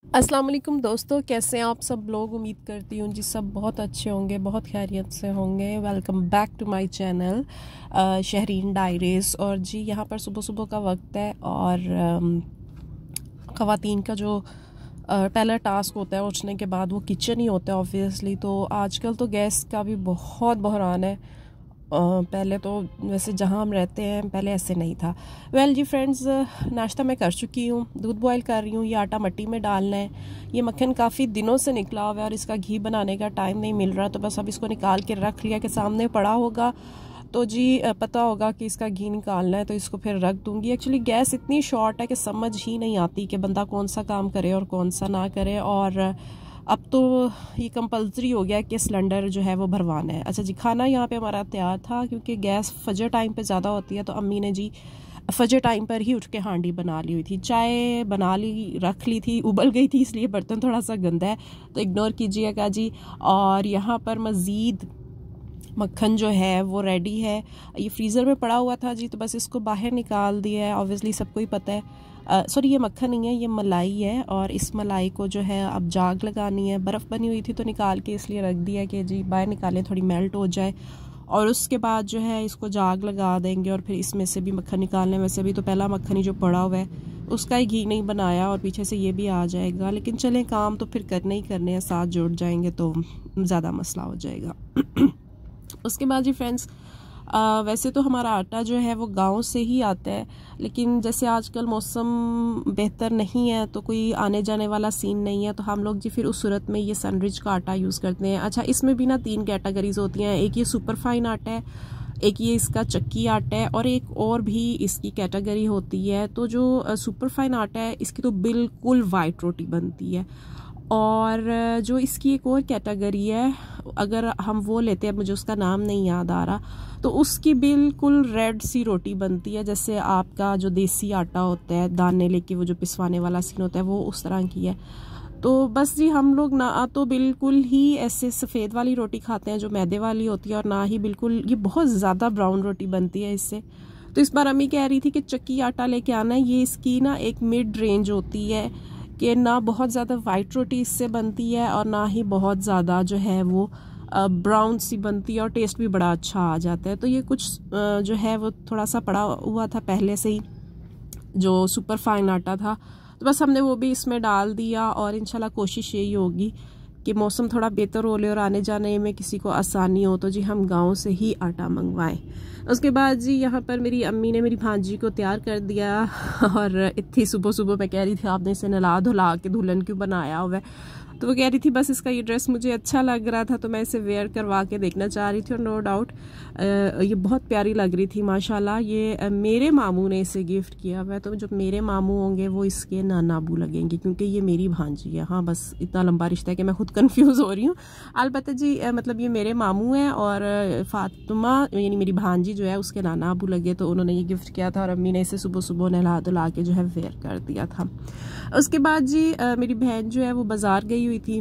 अस्सलाम वालेकुम दोस्तों, कैसे हैं आप सब लोग। उम्मीद करती हूँ जी सब बहुत अच्छे होंगे, बहुत खैरियत से होंगे। Welcome back to my channel Shehreen diaries. और जी यहाँ पर सुबह सुबह का वक्त है और ख़वातीन का जो पहला टास्क होता है उठने के बाद वो किचन ही होता है ऑब्वियसली। तो आजकल तो गैस का भी बहुत बहरान है। पहले तो वैसे जहाँ हम रहते हैं पहले ऐसे नहीं था। वेल जी फ्रेंड्स, नाश्ता मैं कर चुकी हूँ, दूध बॉईल कर रही हूँ। ये आटा मट्टी में डालना है। ये मक्खन काफ़ी दिनों से निकला हुआ है और इसका घी बनाने का टाइम नहीं मिल रहा, तो बस अब इसको निकाल के रख लिया कि सामने पड़ा होगा तो जी पता होगा कि इसका घी निकालना है, तो इसको फिर रख दूँगी। एक्चुअली गैस इतनी शॉर्ट है कि समझ ही नहीं आती कि बंदा कौन सा काम करे और कौन सा ना करे। और अब तो ये कंपलसरी हो गया कि सिलेंडर जो है वो भरवाना है। अच्छा जी, खाना यहाँ पे हमारा तैयार था क्योंकि गैस फजर टाइम पे ज़्यादा होती है, तो अम्मी ने जी फजर टाइम पर ही उठ के हांडी बना ली हुई थी। चाय बना ली, रख ली थी, उबल गई थी, इसलिए बर्तन थोड़ा सा गंदा है तो इग्नोर कीजिएगा जी। और यहाँ पर मज़ीद मक्खन जो है वो रेडी है। ये फ्रीज़र में पड़ा हुआ था जी, तो बस इसको बाहर निकाल दिया है। ऑब्वियसली सबको ही पता है, सॉरी ये मक्खन नहीं है, ये मलाई है। और इस मलाई को जो है अब जाग लगानी है। बर्फ़ बनी हुई थी तो निकाल के इसलिए रख दिया कि जी बाहर निकालें, थोड़ी मेल्ट हो जाए। और उसके बाद जो है इसको जाग लगा देंगे और फिर इसमें से भी मक्खन निकालने। वैसे भी तो पहला मक्खन ही जो पड़ा हुआ है उसका ही घी नहीं बनाया और पीछे से ये भी आ जाएगा, लेकिन चलें काम तो फिर करने ही करने हैं, साथ जुड़ जाएंगे तो ज़्यादा मसला हो जाएगा। उसके बाद जी फ्रेंड्स, वैसे तो हमारा आटा जो है वो गांव से ही आता है, लेकिन जैसे आजकल मौसम बेहतर नहीं है तो कोई आने जाने वाला सीन नहीं है, तो हम लोग जी फिर उस सूरत में ये सनरिच का आटा यूज़ करते हैं। अच्छा, इसमें भी ना 3 कैटेगरीज होती हैं। एक ये सुपर फाइन आटा है, एक ये इसका चक्की आटा है और एक और भी इसकी कैटेगरी होती है। तो जो सुपर फाइन आटा है इसकी तो बिल्कुल वाइट रोटी बनती है। और जो इसकी एक और कैटेगरी है, अगर हम वो लेते हैं, मुझे उसका नाम नहीं याद आ रहा, तो उसकी बिल्कुल रेड सी रोटी बनती है, जैसे आपका जो देसी आटा होता है दाने लेके वो जो पिसवाने वाला सीन होता है वो उस तरह की है। तो बस जी हम लोग ना तो बिल्कुल ही ऐसे सफ़ेद वाली रोटी खाते हैं जो मैदे वाली होती है, और ना ही बिल्कुल ये बहुत ज़्यादा ब्राउन रोटी बनती है इससे। तो इस बार अम्मी कह रही थी कि चक्की आटा लेके आना है। ये इसकी ना एक मिड रेंज होती है कि ना बहुत ज़्यादा वाइट रोटी इससे बनती है और ना ही बहुत ज़्यादा जो है वो ब्राउन सी बनती है, और टेस्ट भी बड़ा अच्छा आ जाता है। तो ये कुछ जो है वो थोड़ा सा पड़ा हुआ था पहले से ही, जो सुपर फाइन आटा था, तो बस हमने वो भी इसमें डाल दिया। और इंशाल्लाह कोशिश यही होगी कि मौसम थोड़ा बेहतर हो ले और आने जाने में किसी को आसानी हो तो जी हम गांव से ही आटा मंगवाएं। उसके बाद जी यहाँ पर मेरी अम्मी ने मेरी भांजी को तैयार कर दिया, और इतनी सुबह सुबह मैं कह रही थी आपने इसे नला धुला के दुल्हन क्यों बनाया हुआ है, तो वो कह रही थी बस इसका ये ड्रेस मुझे अच्छा लग रहा था तो मैं इसे वेयर करवा के देखना चाह रही थी। और नो डाउट ये बहुत प्यारी लग रही थी माशाल्लाह। ये मेरे मामू ने इसे गिफ्ट किया हुआ है, तो जो मेरे मामू होंगे वो इसके नाना अबू लगेंगे क्योंकि ये मेरी भांजी है। हाँ, बस इतना लंबा रिश्ता है कि मैं खुद कंफ्यूज हो रही हूँ। अलबत्ता जी मतलब ये मेरे मामू हैं और फातिमा यानी मेरी भांजी जो है उसके नाना अबू लगे, तो उन्होंने ये गिफ्ट किया था और अम्मी ने इसे सुबह सुबह नहला धुला के जो है वेयर कर दिया था। उसके बाद जी मेरी बहन जो है वो बाज़ार गई हुई थी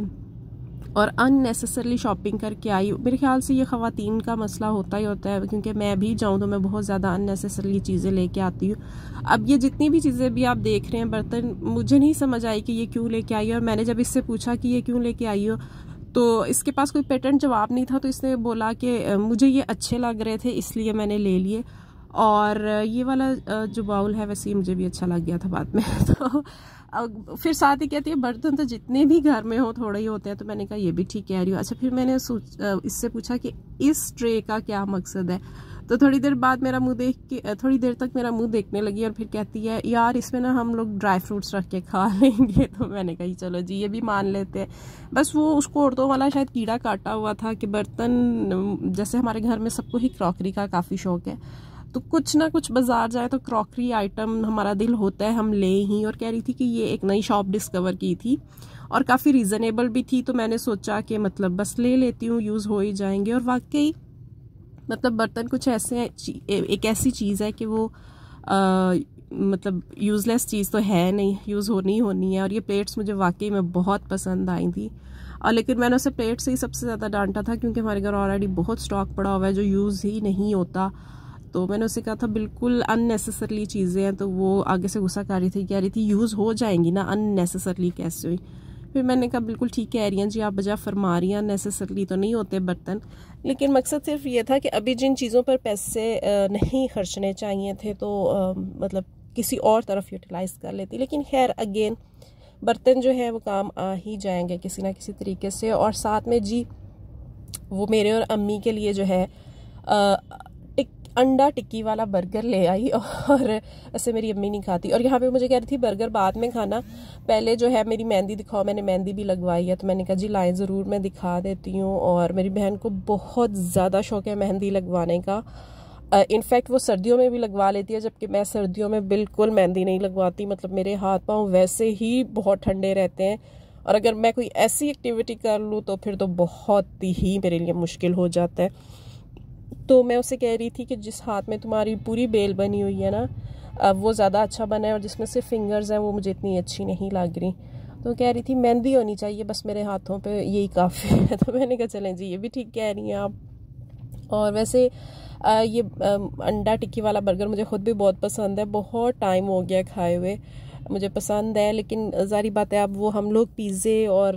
और अननेसेसरली शॉपिंग करके आई। मेरे ख्याल से ये ख़वातीन का मसला होता ही होता है, क्योंकि मैं भी जाऊँ तो मैं बहुत ज़्यादा अननेसेसरली चीज़ें लेके आती हूँ। अब ये जितनी भी चीज़ें भी आप देख रहे हैं बर्तन, मुझे नहीं समझ आई कि ये क्यों लेके आई है। और मैंने जब इससे पूछा कि ये क्यों लेके आई हो तो इसके पास कोई पेटेंट जवाब नहीं था, तो इसने बोला कि मुझे ये अच्छे लग रहे थे इसलिए मैंने ले लिए। और ये वाला जो बाउल है वैसे ही मुझे भी अच्छा लग गया था बाद में। तो फिर साथ ही कहती है बर्तन तो जितने भी घर में हो थोड़े ही होते हैं, तो मैंने कहा ये भी ठीक कह रही हूँ। अच्छा, फिर मैंने इससे पूछा कि इस ट्रे का क्या मकसद है, तो थोड़ी देर बाद मेरा मुंह देख के थोड़ी देर तक मेरा मुंह देखने लगी और फिर कहती है यार इसमें ना हम लोग ड्राई फ्रूट्स रख के खा लेंगे। तो मैंने कही चलो जी ये भी मान लेते हैं। बस वो उसको औरतों वाला शायद कीड़ा काटा हुआ था कि बर्तन, जैसे हमारे घर में सबको ही क्रॉकरी का काफ़ी शौक है, तो कुछ ना कुछ बाजार जाए तो क्रॉकरी आइटम हमारा दिल होता है हम ले ही। और कह रही थी कि ये एक नई शॉप डिस्कवर की थी और काफ़ी रीज़नेबल भी थी, तो मैंने सोचा कि मतलब बस ले लेती हूँ, यूज़ हो ही जाएंगे। और वाकई मतलब बर्तन कुछ ऐसे एक ऐसी चीज़ है कि वो मतलब यूज़लेस चीज़ तो है नहीं, यूज़ होनी है। और ये प्लेट्स मुझे वाकई में बहुत पसंद आई थी, और लेकिन मैंने उसे प्लेट से ही सबसे ज़्यादा डांटा था क्योंकि हमारे घर ऑलरेडी बहुत स्टॉक पड़ा हुआ है जो यूज़ ही नहीं होता। तो मैंने उससे कहा था बिल्कुल अननेसेसरली चीज़ें हैं, तो वो आगे से गुस्सा कर रही थी, कह रही थी यूज़ हो जाएंगी ना, अननेसेसरली कैसे हुई। फिर मैंने कहा बिल्कुल ठीक कह रही हैं जी आप, बजा फरमा रही हैं, अननेसेसरली तो नहीं होते बर्तन, लेकिन मकसद सिर्फ ये था कि अभी जिन चीज़ों पर पैसे नहीं खर्चने चाहिए थे तो मतलब किसी और तरफ यूटिलाइज़ कर लेती। लेकिन खैर अगेन बर्तन जो है वो काम आ ही जाएंगे किसी ना किसी तरीके से। और साथ में जी वो मेरे और अम्मी के लिए जो है अंडा टिक्की वाला बर्गर ले आई, और ऐसे मेरी अम्मी नहीं खाती। और यहाँ पे मुझे कह रही थी बर्गर बाद में खाना, पहले जो है मेरी मेहंदी दिखाओ, मैंने मेहंदी भी लगवाई है। तो मैंने कहा जी लाएं ज़रूर, मैं दिखा देती हूँ। और मेरी बहन को बहुत ज़्यादा शौक है मेहंदी लगवाने का, इनफैक्ट वो सर्दियों में भी लगवा लेती है, जबकि मैं सर्दियों में बिल्कुल मेहंदी नहीं लगवाती। मतलब मेरे हाथ पाँव वैसे ही बहुत ठंडे रहते हैं, और अगर मैं कोई ऐसी एक्टिविटी कर लूँ तो फिर तो बहुत ही मेरे लिए मुश्किल हो जाता है। तो मैं उसे कह रही थी कि जिस हाथ में तुम्हारी पूरी बेल बनी हुई है ना वो ज़्यादा अच्छा बना है, और जिसमें से फिंगर्स हैं वो मुझे इतनी अच्छी नहीं लग रही। तो कह रही थी मेहंदी होनी चाहिए बस मेरे हाथों पे, यही काफ़ी है। तो मैंने कहा चलें जी, ये भी ठीक कह रही हैं आप। और वैसे ये अंडा टिक्की वाला बर्गर मुझे ख़ुद भी बहुत पसंद है, बहुत टाइम हो गया खाए हुए, मुझे पसंद है। लेकिन ज़ाहिर बात है अब वो हम लोग पिज़्ज़े और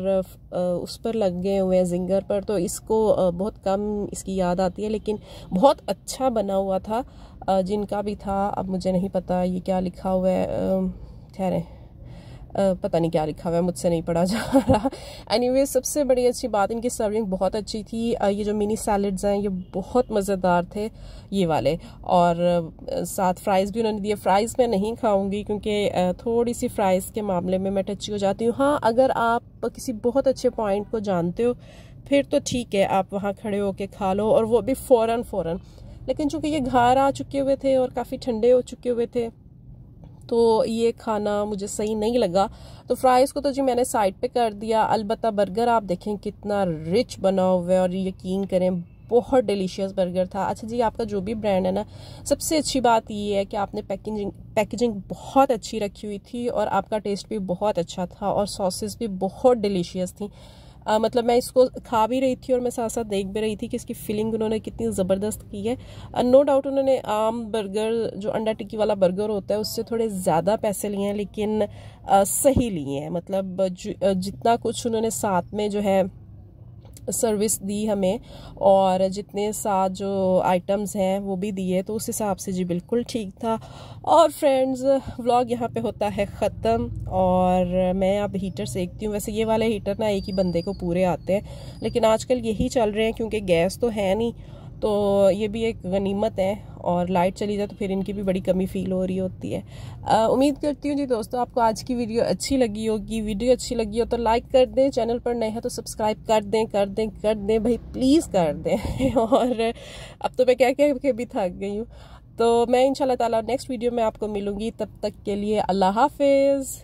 उस पर लग गए हुए हैं जिंगर पर, तो इसको बहुत कम इसकी याद आती है। लेकिन बहुत अच्छा बना हुआ था जिनका भी था, अब मुझे नहीं पता ये क्या लिखा हुआ है, ठहरें पता नहीं क्या लिखा हुआ है, मुझसे नहीं पढ़ा जा रहा। एनीवे सबसे बड़ी अच्छी बात इनकी सर्विंग बहुत अच्छी थी। ये जो मिनी सैलड्स हैं ये बहुत मज़ेदार थे ये वाले, और साथ फ्राइज़ भी उन्होंने दिए। फ्राइज़ मैं नहीं खाऊंगी क्योंकि थोड़ी सी फ्राइज़ के मामले में मैं टची हो जाती हूँ। हाँ अगर आप किसी बहुत अच्छे पॉइंट को जानते हो फिर तो ठीक है, आप वहाँ खड़े होके खा लो, और वो भी फ़ौरन। लेकिन चूँकि ये घर आ चुके हुए थे और काफ़ी ठंडे हो चुके हुए थे तो ये खाना मुझे सही नहीं लगा। तो फ्राइज़ को तो जी मैंने साइड पे कर दिया। अलबत्ता बर्गर आप देखें कितना रिच बना हुआ है, और यकीन करें बहुत डिलीशियस बर्गर था। अच्छा जी आपका जो भी ब्रांड है ना, सबसे अच्छी बात ये है कि आपने पैकेजिंग बहुत अच्छी रखी हुई थी, और आपका टेस्ट भी बहुत अच्छा था, और सॉसेस भी बहुत डिलीशियस थी। मतलब मैं इसको खा भी रही थी और मैं साथ साथ देख भी रही थी कि इसकी फिलिंग उन्होंने कितनी ज़बरदस्त की है। नो डाउट उन्होंने आम बर्गर जो अंडा टिक्की वाला बर्गर होता है उससे थोड़े ज़्यादा पैसे लिए हैं, लेकिन सही लिए हैं। मतलब जितना कुछ उन्होंने साथ में जो है सर्विस दी हमें, और जितने साथ जो आइटम्स हैं वो भी दिए, तो उस हिसाब से जी बिल्कुल ठीक था। और फ्रेंड्स व्लॉग यहाँ पे होता है ख़त्म, और मैं अब हीटर सेकती हूँ। वैसे ये वाले हीटर ना एक ही बंदे को पूरे आते हैं, लेकिन आजकल यही चल रहे हैं क्योंकि गैस तो है नहीं, तो ये भी एक गनीमत है। और लाइट चली जाए तो फिर इनकी भी बड़ी कमी फील हो रही होती है। उम्मीद करती हूँ जी दोस्तों आपको आज की वीडियो अच्छी लगी होगी। वीडियो अच्छी लगी हो तो लाइक कर दें, चैनल पर नए हैं तो सब्सक्राइब कर दें भाई, प्लीज़ कर दें। और अब तो मैं क्या क्या भी थक गई हूँ। तो मैं इंशाल्लाह ताला नेक्स्ट वीडियो में आपको मिलूँगी, तब तक के लिए अल्लाह हाफिज़।